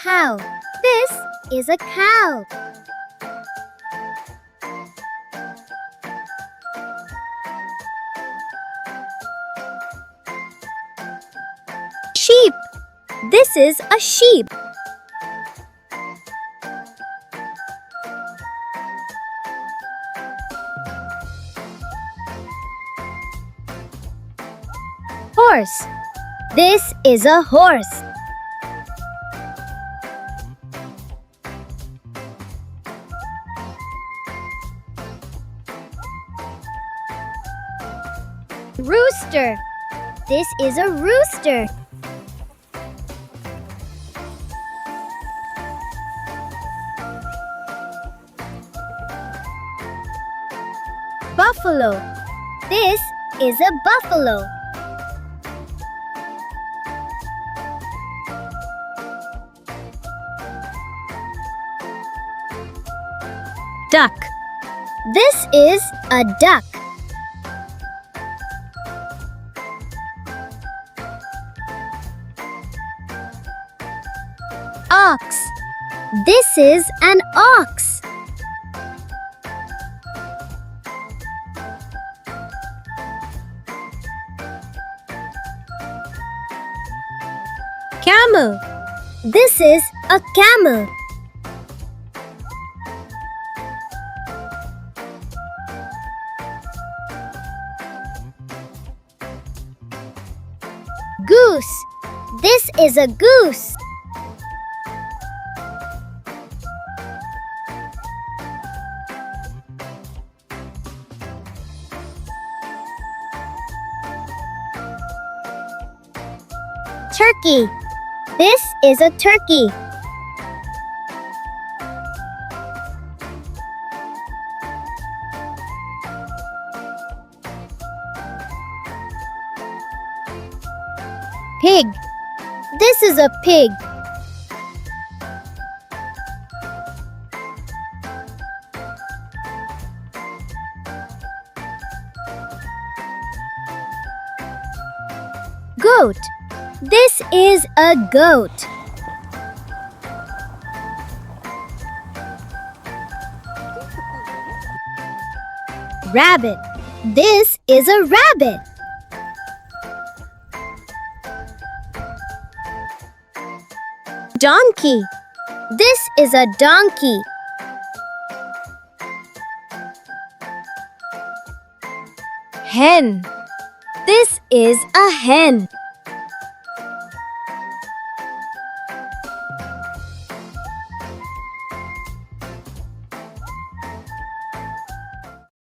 cow. This is a cow. Sheep. This is a sheep. Horse. This is a horse. Rooster. This is a rooster. Buffalo. This is a buffalo. Duck. This is a duck. Ox. This is an ox. Camel. This is a camel. Goose. This is a goose. Turkey. This is a turkey. Pig. This is a pig. Goat. This is a goat. Rabbit. This is a rabbit. Donkey. This is a donkey. Hen. This is a hen.